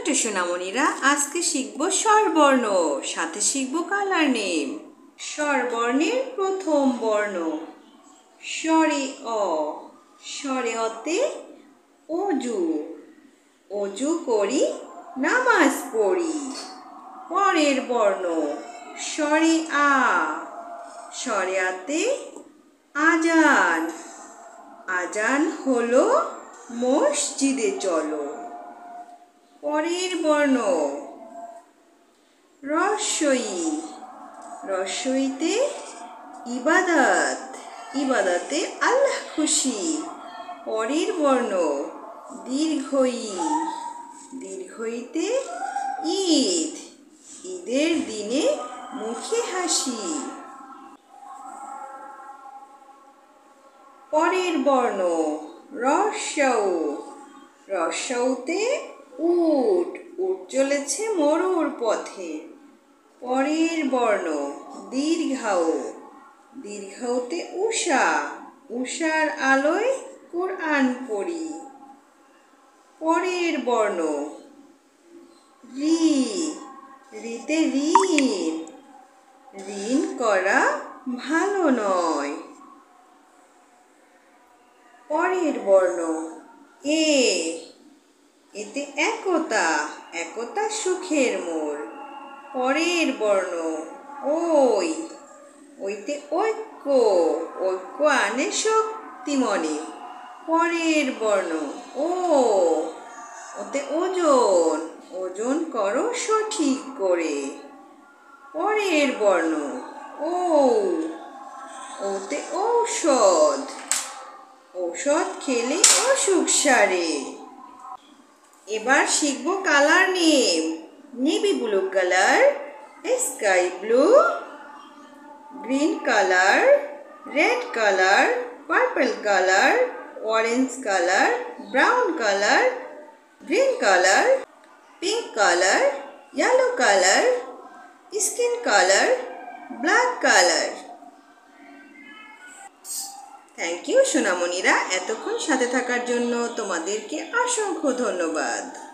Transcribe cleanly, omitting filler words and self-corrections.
ছোট্ট সোনামণিরা আজকে শিখব স্বরবর্ণ, সাথে শিখব কালার নেম। স্বরবর্ণের প্রথম বর্ণ স্বরে অ। স্বরে অতে অজু, অজু করি নামাজ পড়ি। পরের বর্ণ স্বরে আ। স্বরে আতে আজান, আজান হলো মসজিদে চলো। পরের বর্ণ রস্বই। রস্বইতে ইবাদত, ইবাদতে আল্লাহ খুশি। পরের বর্ণ দীর্ঘই। দীর্ঘইতে ঈদ, ঈদের দিনে মুখে হাসি। পরের বর্ণ রস্যৌ। রস্যৌতে উট, উট চলেছে মরুর পথে। পরের বর্ণ দীর্ঘৌ। দীর্ঘৌতে উষা, উষার আলোয় কোরআন পড়ি। পরের বর্ণ রি। রিতে ঋণ, ঋণ করা ভালো নয়। পরের বর্ণ এ। এতে একতা, একতা সুখের মূল। পরের বর্ণ ওই। ওইতে ঐক্য, ঐক্য আনে শক্তি মনে। পরের বর্ণ ও। ওতে ওজন, ওজন করো সঠিক করে। পরের বর্ণ ও। ওতে ঔষধ, ঔষধ খেলে অসুখ সারে। এবার শিখব colour name. Navy blue colour, sky blue, green colour, red colour, purple colour, orange colour, brown colour, green colour, pink colour, yellow colour, skin colour, black colour. Thank you সোনামণিরা, এতক্ষণ সাথে থাকার জন্য তোমাদেরকে অসংখ্য ধন্যবাদ।